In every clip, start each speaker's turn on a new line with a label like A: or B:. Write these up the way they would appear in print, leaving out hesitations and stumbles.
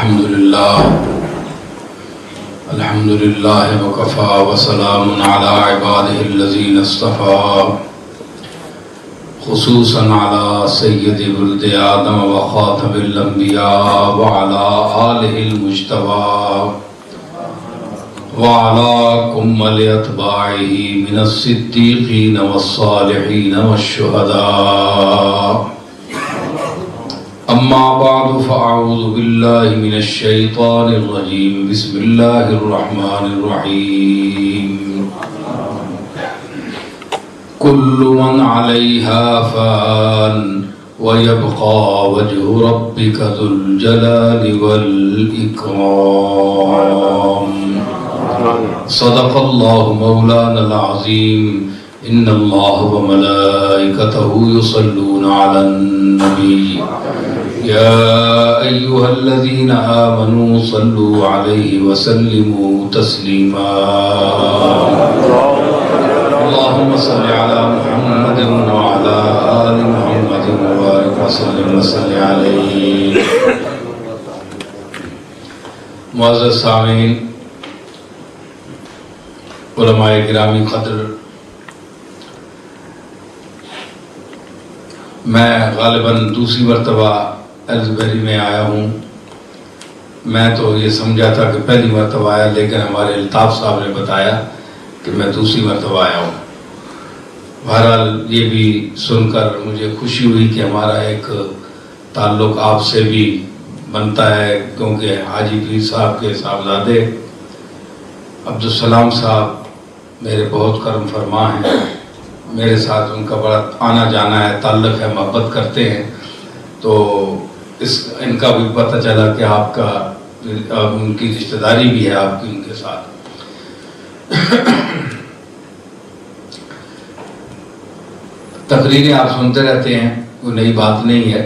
A: الحمد لله وكفى وسلام على عباده الذين اصطفى خصوصا على سيد ولد آدم وخاتم الأنبياء وعلى آله المجتبى وعلى كمل أتباعه من الصديقين والصالحين والشهداء. أما بعد فأعوذ بالله من الشيطان الرجيم. بسم الله الرحمن الرحيم. كل من عليها فان ويبقى وجه ربك ذو الجلال والإكرام. صدق الله مولانا العظيم. إن الله وملائكته يصلون على النبي يا أيها الذين آمنوا صلوا عليه وسلموا تسليما. اللهم صل على محمد وعلى آل محمد وبارك وسلم وصل عليه. معزز سامعین، علماء گرامی قدر، میں غالباً دوسری مرتبہ ایلزبری میں آیا ہوں. میں تو یہ سمجھا تھا کہ پہلی مرتبہ آیا، لیکن ہمارے الطاف صاحب نے بتایا کہ میں دوسری مرتبہ آیا ہوں. بہرحال یہ بھی سن کر مجھے خوشی ہوئی کہ ہمارا ایک تعلق آپ سے بھی بنتا ہے، کیونکہ حاجی پیر صاحب کے صاحبزادے عبدالسلام صاحب میرے بہت کرم فرما ہیں. میرے ساتھ ان کا بڑا آنا جانا ہے، تعلق ہے، محبت کرتے ہیں. تو ان کا بھی پتہ چلا کہ آپ کا ان کی رشتہ داری بھی ہے آپ کی ان کے ساتھ. تقریریں آپ سنتے رہتے ہیں، کوئی نئی بات نہیں ہے،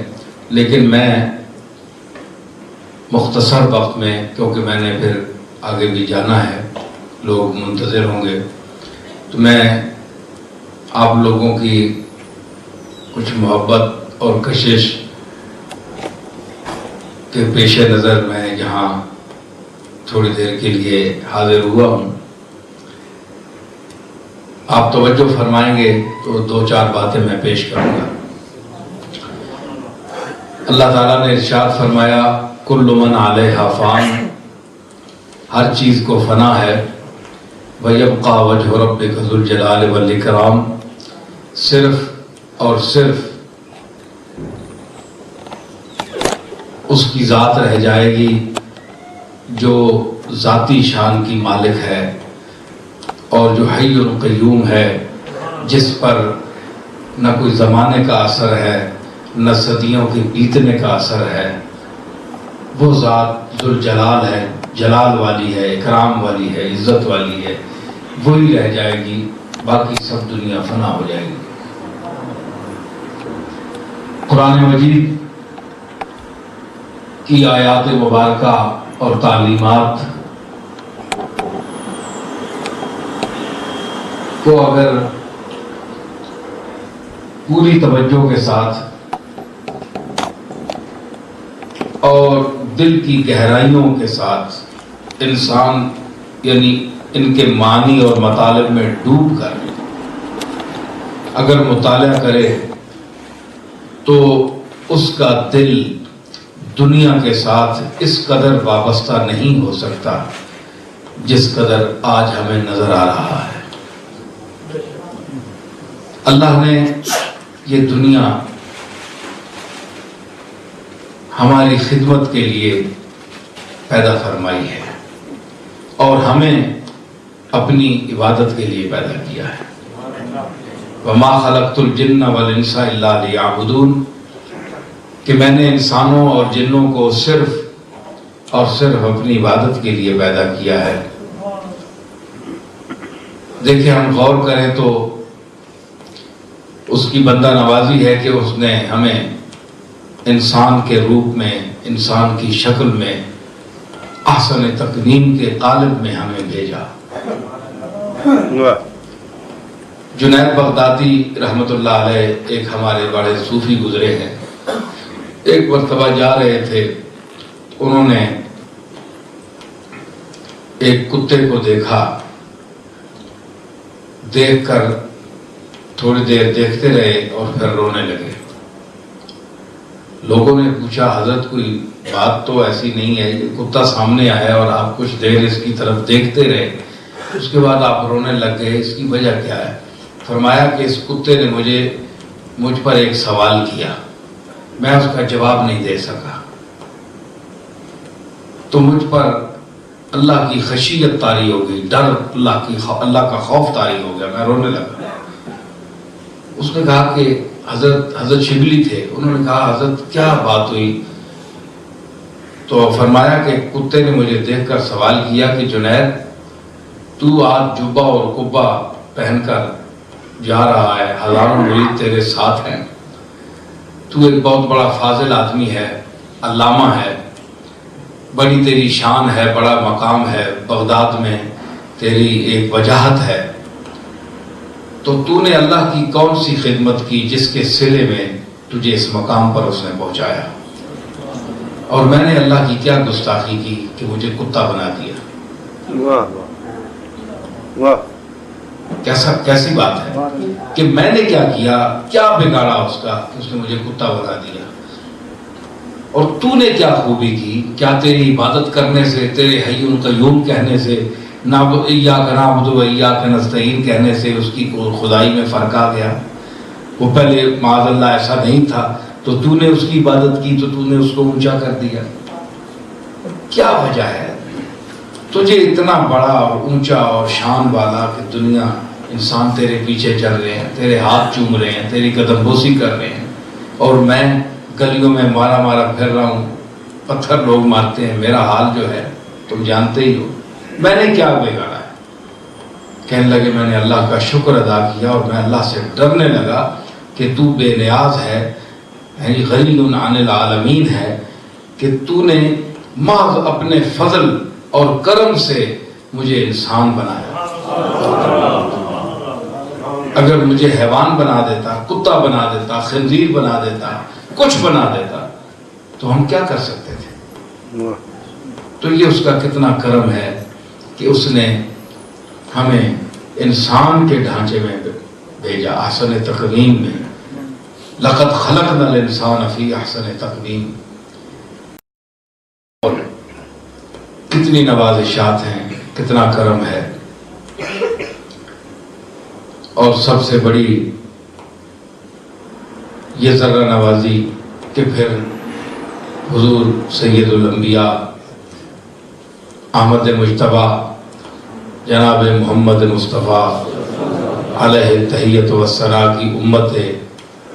A: لیکن میں مختصر وقت میں، کیونکہ میں نے پھر آگے بھی جانا ہے، لوگ منتظر ہوں گے، تو میں آپ لوگوں کی کچھ محبت اور کشش کے پیش نظر میں یہاں تھوڑی دیر کے لیے حاضر ہوا ہوں. آپ توجہ فرمائیں گے تو دو چار باتیں میں پیش کروں گا. اللہ تعالیٰ نے ارشاد فرمایا کل من علیہا فان، ہر چیز کو فنا ہے. وَيَبْقَى وَجْهُ رَبِّكَ ذُو الْجَلَالِ وَالْإِكْرَامِ، صرف اور صرف اس کی ذات رہ جائے گی جو ذاتی شان کی مالک ہے اور جو حی القیوم ہے، جس پر نہ کوئی زمانے کا اثر ہے نہ صدیوں کے بیتنے کا اثر ہے. وہ ذات ذو الجلال ہے، جلال والی ہے، اکرام والی ہے، عزت والی ہے، وہی رہ جائے گی، باقی سب دنیا فنا ہو جائے گی. قرآن مجید کی آیات مبارکہ اور تعلیمات کو اگر پوری توجہ کے ساتھ اور دل کی گہرائیوں کے ساتھ انسان یعنی ان کے معنی اور مطالب میں ڈوب کر اگر مطالعہ کرے تو اس کا دل دنیا کے ساتھ اس قدر وابستہ نہیں ہو سکتا جس قدر آج ہمیں نظر آ رہا ہے. اللہ نے یہ دنیا ہماری خدمت کے لیے پیدا فرمائی ہے اور ہمیں اپنی عبادت کے لیے پیدا کیا ہے. وَمَا خَلَقْتُ الْجِنَّ وَالْإِنسَ إِلَّا لِيَعْبُدُونَ، کہ میں نے انسانوں اور جنوں کو صرف اور صرف اپنی عبادت کے لیے پیدا کیا ہے. دیکھیں، ہم غور کریں تو اس کی بندہ نوازی ہے کہ اس نے ہمیں انسان کے روپ میں، انسان کی شکل میں، احسن تقویم کے قالب میں ہمیں بھیجا. جنید بغدادی رحمت اللہ علیہ ایک ہمارے بڑے صوفی گزرے ہیں. ایک مرتبہ جا رہے تھے، انہوں نے ایک کتے کو دیکھا، دیکھ کر تھوڑی دیر دیکھتے رہے اور پھر رونے لگے۔ لوگوں نے پوچھا حضرت کوئی بات تو ایسی نہیں ہے، یہ کتا سامنے آیا اور آپ کچھ دیر اس کی طرف دیکھتے رہے، اس کے بعد آپ رونے لگ گئے، اس کی وجہ کیا ہے؟ فرمایا کہ اس کتے نے مجھ پر ایک سوال کیا، میں اس کا جواب نہیں دے سکا، تو مجھ پر اللہ کی خشیت طاری ہو گئی، ڈر اللہ کا خوف طاری ہو گیا، میں رونے لگا۔ اس نے کہا کہ حضرت شبلی تھے، انہوں نے کہا حضرت کیا بات ہوئی؟ تو فرمایا کہ کتے نے مجھے دیکھ کر سوال کیا کہ جنید تو آج جبہ اور قبہ پہن کر جا رہا ہے، ہزاروں مرید تیرے ساتھ ہیں، تو ایک بہت بڑا فاضل آدمی ہے، علامہ ہے، بڑی تیری شان ہے، بڑا مقام ہے، بغداد میں تیری ایک وجاہت ہے، تو نے اللہ کی کون سی خدمت کی جس کے صلے میں تجھے اس مقام پر اس نے پہنچایا؟ اور میں نے اللہ کی کیا گستاخی کی کہ مجھے کتا بنا دیا؟
B: واہ واہ،
A: کیسی بات ہے کہ میں نے کیا بگاڑا اس کا کہ اس نے مجھے کتا بنا دیا؟ اور تو نے کیا خوبی کی؟ کیا تیری عبادت کرنے سے، تیرے حی قیوم کہنے سے، ایاک نعبد و ایاک نستعین کہنے سے اس کی خدائی میں فرق آ گیا؟ وہ پہلے معاذ اللہ ایسا نہیں تھا، تو نے اس کی عبادت کی تو نے اس کو اونچا کر دیا۔ کیا وجہ ہے تجھے اتنا بڑا اور اونچا اور شان والا کہ دنیا انسان تیرے پیچھے چل رہے ہیں، تیرے ہاتھ چوم رہے ہیں، تیری قدم بوسی کر رہے ہیں، اور میں گلیوں میں مارا پھر رہا ہوں، پتھر لوگ مارتے ہیں، میرا حال جو ہے تم جانتے ہی ہو، میں نے کیا بگاڑا ہے؟ کہنے لگے میں نے اللہ کا شکر ادا کیا اور میں اللہ سے ڈرنے لگا کہ تو بے نیاز ہے، یعنی غنی عن العالمین ہے، کہ تو نے محض اپنے فضل اور کرم سے مجھے انسان بنایا۔ اگر مجھے حیوان بنا دیتا، کتا بنا دیتا، خنزیر بنا دیتا، کچھ بنا دیتا تو ہم کیا کر سکتے تھے؟ تو یہ اس کا کتنا کرم ہے کہ اس نے ہمیں انسان کے ڈھانچے میں بھیجا، احسن تقویم میں، لقد خلقنا الانسان فی احسن تقویم۔ اور کتنی نوازشات ہیں، کتنا کرم ہے، اور سب سے بڑی یہ ذرہ نوازی کہ پھر حضور سید الانبیاء احمد مجتبیٰ جناب محمد مصطفیٰ علیہ تحیت و ثنا کی امت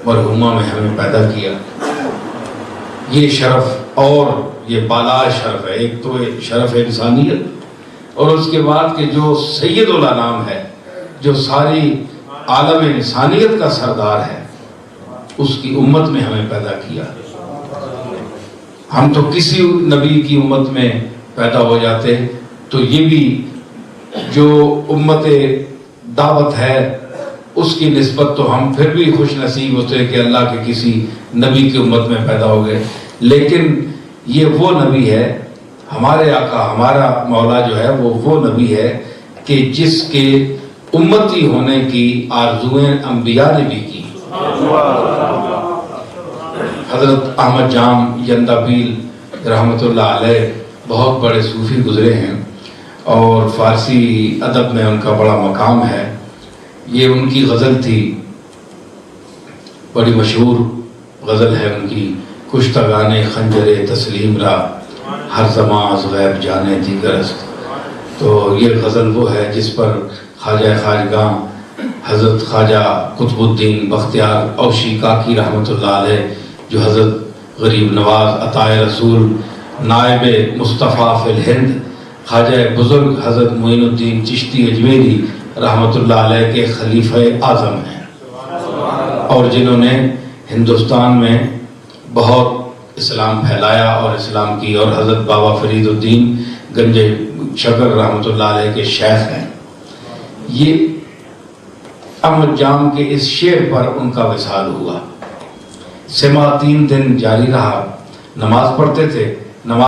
A: مرحومہ میں ہمیں پیدا کیا۔ یہ شرف اور یہ بالا شرف ہے، ایک تو شرف انسانیت، اور اس کے بعد کہ جو سید الانام ہے، جو ساری عالم انسانیت کا سردار ہے، اس کی امت میں ہمیں پیدا کیا۔ ہم تو کسی نبی کی امت میں پیدا ہو جاتے تو یہ بھی جو امت دعوت ہے اس کی نسبت تو ہم پھر بھی خوش نصیب ہوتے کہ اللہ کے کسی نبی کی امت میں پیدا ہو گئے، لیکن یہ وہ نبی ہے، ہمارے آقا ہمارا مولا جو ہے وہ نبی ہے کہ جس کے امتی ہونے کی آرزویں انبیاء نے بھی کی۔ حضرت احمد جام یندابیل رحمۃ اللہ علیہ بہت بڑے صوفی گزرے ہیں اور فارسی ادب میں ان کا بڑا مقام ہے۔ یہ ان کی غزل تھی، بڑی مشہور غزل ہے ان کی، کشتگان خنجر تسلیم را ہر زماں از غیب جانے دیگر است۔ تو یہ غزل وہ ہے جس پر خواجہ خواجگاں حضرت خواجہ قطب الدین بختیار اوشی کاکی رحمۃ اللہ علیہ، جو حضرت غریب نواز عطائے رسول نائب مصطفیٰ فی الہند خواجہ بزرگ حضرت معین الدین چشتی اجمیری رحمۃ اللہ علیہ کے خلیفہ اعظم ہیں، اور جنہوں نے ہندوستان میں بہت اسلام پھیلایا اور اسلام کی، اور حضرت بابا فرید الدین گنج شکر رحمۃ اللہ علیہ کے شیخ ہیں۔ یہ احمد جام کے اس شعر پر ان کا وصال ہوا۔ سما 3 دن جاری رہا، نماز پڑھتے تھے، نماز